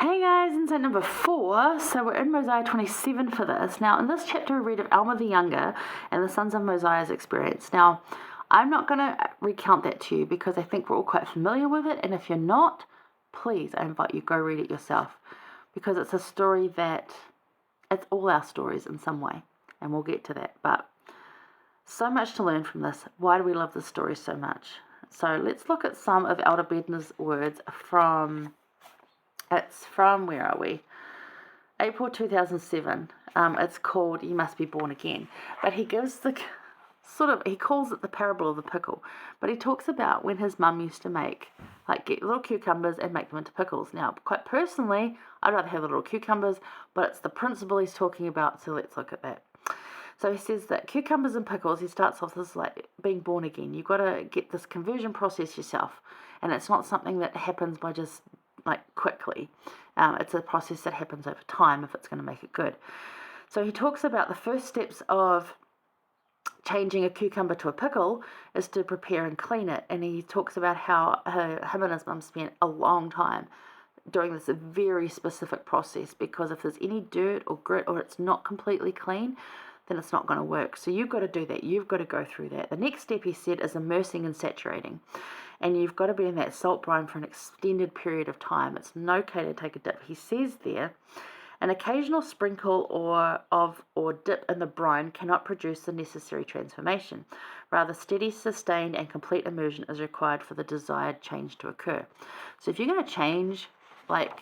Hey guys, inside number 4. So we're in Mosiah 27 for this. Now, in this chapter, we read of Alma the younger and the sons of Mosiah's experience. Now, I'm not going to recount that to you because I think we're all quite familiar with it. And if you're not, please, I invite you, go read it yourself because it's a story that it's all our stories in some way. And we'll get to that. But so much to learn from this. Why do we love this story so much? So let's look at some of Elder Bednar's words from... It's from, where are we? April 2007. It's called You Must Be Born Again. But he gives he calls it the parable of the pickle. But he talks about when his mum used to get little cucumbers and make them into pickles. Now, quite personally, I'd rather have the little cucumbers, but it's the principle he's talking about, so let's look at that. So he says that cucumbers and pickles, he starts off as like being born again. You've got to get this conversion process yourself. And it's not something that happens by just quickly. It's a process that happens over time if it's going to make it good. So he talks about the first steps of changing a cucumber to a pickle is to prepare and clean it. And he talks about how him and his mum spent a long time doing this very specific process because if there's any dirt or grit or it's not completely clean, then it's not going to work. So you've got to do that. You've got to go through that. The next step, he said, is immersing and saturating. And you've got to be in that salt brine for an extended period of time. It's okay to take a dip. He says there, an occasional sprinkle or dip in the brine cannot produce the necessary transformation. Rather, steady, sustained, and complete immersion is required for the desired change to occur. So if you're going to change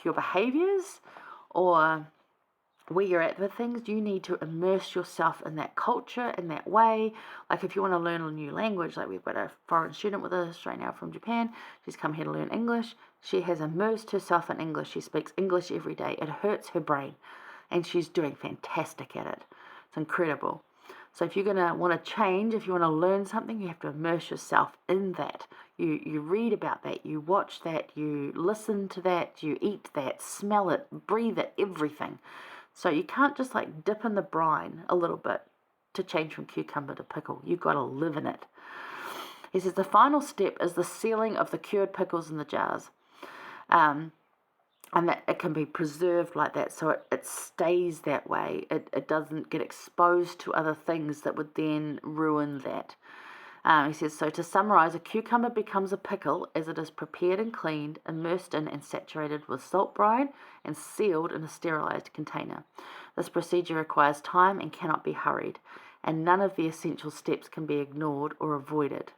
your behaviours or where you're at with things, you need to immerse yourself in that culture, in that way. Like if you want to learn a new language, like we've got a foreign student with us right now from Japan. She's come here to learn English. She has immersed herself in English. She speaks English every day. It hurts her brain. And she's doing fantastic at it. It's incredible. So if you're going to want to change, if you want to learn something, you have to immerse yourself in that. You read about that, you watch that, you listen to that, you eat that, smell it, breathe it, everything. So you can't just dip in the brine a little bit to change from cucumber to pickle. You've got to live in it. He says the final step is the sealing of the cured pickles in the jars. And that it can be preserved like that so it stays that way. It doesn't get exposed to other things that would then ruin that. He says, so to summarize, a cucumber becomes a pickle as it is prepared and cleaned, immersed in and saturated with salt brine, and sealed in a sterilized container. This procedure requires time and cannot be hurried, and none of the essential steps can be ignored or avoided.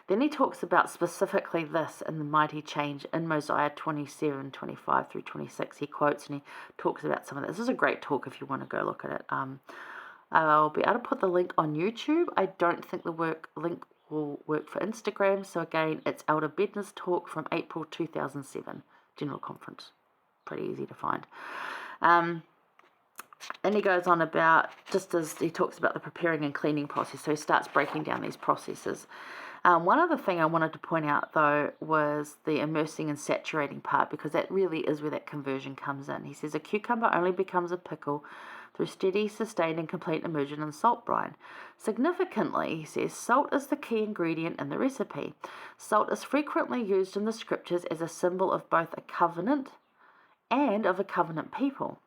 Then he talks about specifically this in the mighty change in Mosiah 27, 25 through 26. He quotes and he talks about some of this. This is a great talk if you want to go look at it. I'll be able to put the link on YouTube. I don't think the link will work for Instagram. So again, it's Elder Bednar's talk from April 2007, General Conference. Pretty easy to find. And he goes on about, just as he talks about the preparing and cleaning process, so he starts breaking down these processes. One other thing I wanted to point out, though, was the immersing and saturating part, because that really is where that conversion comes in. He says a cucumber only becomes a pickle through steady, sustained, and complete immersion in salt brine. Significantly, he says, salt is the key ingredient in the recipe. Salt is frequently used in the scriptures as a symbol of both a covenant and of a covenant people.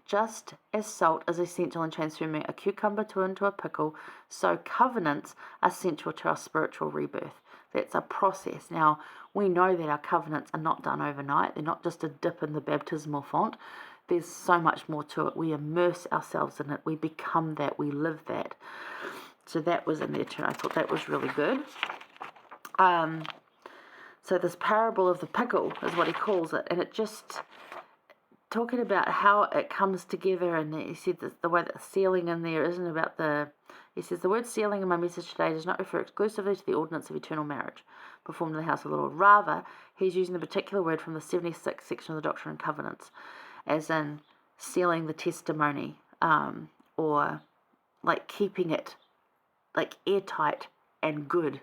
Just as salt is essential in transforming a cucumber into a pickle, so covenants are central to our spiritual rebirth. That's a process. Now, we know that our covenants are not done overnight. They're not just a dip in the baptismal font. There's so much more to it. We immerse ourselves in it. We become that. We live that. So that was in there too. I thought that was really good. So this parable of the pickle is what he calls it. And it just... talking about how it comes together, and he said that the way that the sealing in there isn't about he says, the word sealing in my message today does not refer exclusively to the ordinance of eternal marriage performed in the house of the Lord. Rather, he's using the particular word from the 76th section of the Doctrine and Covenants, as in sealing the testimony, or keeping it airtight and good.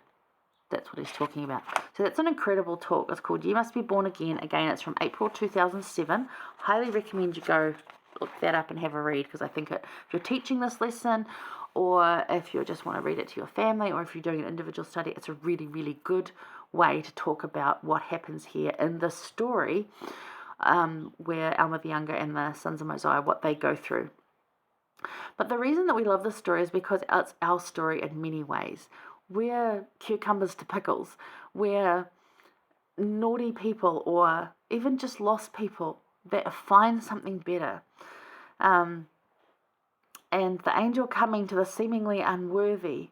That's what he's talking about. So that's an incredible talk. It's called You Must Be Born Again. Again, it's from April 2007. Highly recommend you go look that up and have a read, because I think if you're teaching this lesson, or if you just want to read it to your family, or if you're doing an individual study, it's a really, really good way to talk about what happens here in this story where Alma the Younger and the sons of Mosiah, what they go through. But the reason that we love this story is because it's our story in many ways. We're cucumbers to pickles. We're naughty people or even just lost people that find something better. And the angel coming to the seemingly unworthy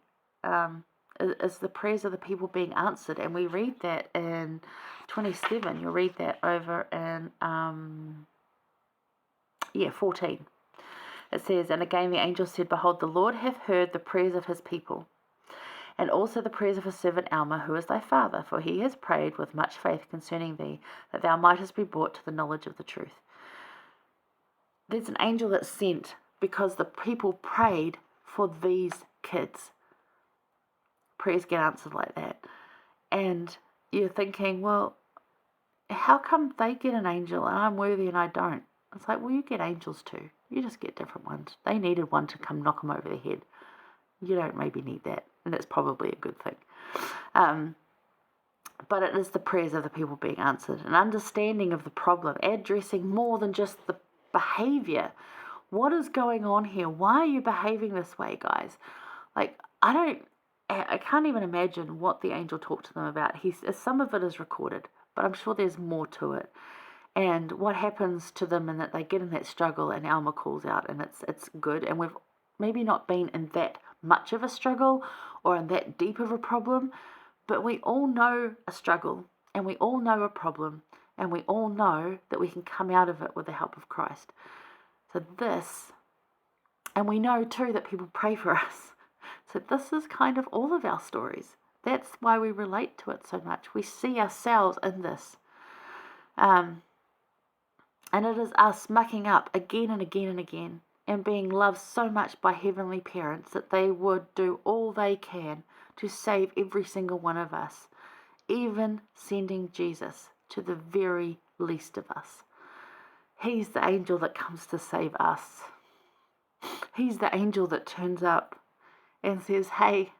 is the prayers of the people being answered. And we read that in 27. You'll read that over in 14. It says, "And again the angel said, Behold, the Lord hath heard the prayers of his people, and also the prayers of his servant Alma, who is thy father, for he has prayed with much faith concerning thee, that thou mightest be brought to the knowledge of the truth." There's an angel that's sent because the people prayed for these kids. Prayers get answered like that. And you're thinking, well, how come they get an angel and I'm worthy and I don't? It's like, well, you get angels too. You just get different ones. They needed one to come knock them over the head. You don't maybe need that, and that's probably a good thing. But it is the prayers of the people being answered, an understanding of the problem, addressing more than just the behaviour. What is going on here? Why are you behaving this way, guys? Like, I can't even imagine what the angel talked to them about. Some of it is recorded, but I'm sure there's more to it. And what happens to them, and that they get in that struggle, and Alma calls out, and it's good. And we've maybe not been in that much of a struggle or in that deep of a problem, but we all know a struggle, and we all know a problem, and we all know that we can come out of it with the help of Christ. So and we know too that people pray for us. So this is kind of all of our stories. That's why we relate to it so much. We see ourselves in this. And it is us mucking up again and again and again, and being loved so much by heavenly parents that they would do all they can to save every single one of us, even sending Jesus to the very least of us. He's the angel that comes to save us. He's the angel that turns up and says, hey,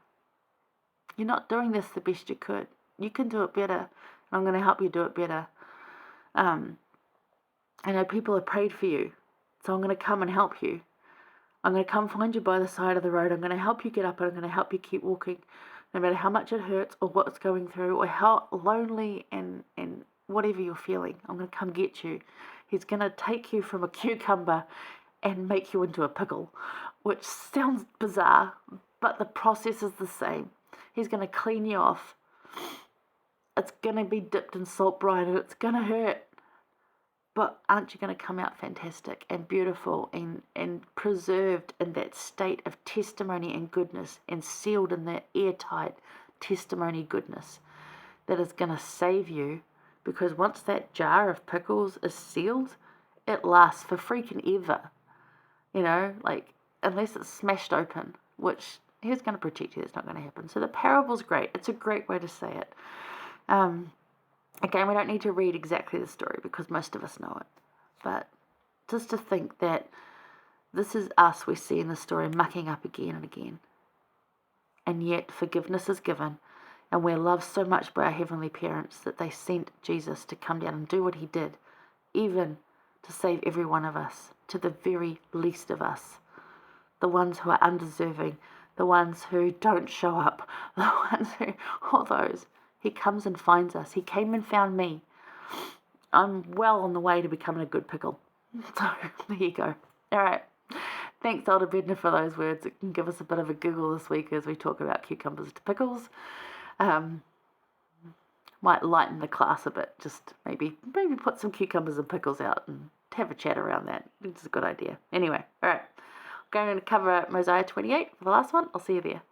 you're not doing this the best you could. You can do it better, and I'm going to help you do it better. I know people have prayed for you, so I'm going to come and help you. I'm going to come find you by the side of the road. I'm going to help you get up, and I'm going to help you keep walking, no matter how much it hurts or what's going through or how lonely and whatever you're feeling. I'm going to come get you. He's going to take you from a cucumber and make you into a pickle, which sounds bizarre, but the process is the same. He's going to clean you off. It's going to be dipped in salt brine, and it's going to hurt. But aren't you going to come out fantastic and beautiful and preserved in that state of testimony and goodness, and sealed in that airtight testimony goodness that is going to save you? Because once that jar of pickles is sealed, it lasts for freaking ever. You know, like, unless it's smashed open, which who's going to protect you? It's not going to happen. So the parable's great. It's a great way to say it. Again, we don't need to read exactly the story because most of us know it. But just to think that this is us we see in the story mucking up again and again. And yet forgiveness is given, and we're loved so much by our heavenly parents that they sent Jesus to come down and do what he did, even to save every one of us, to the very least of us. The ones who are undeserving, the ones who don't show up, the ones who, all those. He comes and finds us. He came and found me. I'm well on the way to becoming a good pickle. So, there you go. All right. Thanks, Elder Bedner, for those words. It can give us a bit of a giggle this week as we talk about cucumbers to pickles. Might lighten the class a bit. Just maybe put some cucumbers and pickles out and have a chat around that. It's a good idea. Anyway, all right. Going to cover Mosiah 28 for the last one. I'll see you there.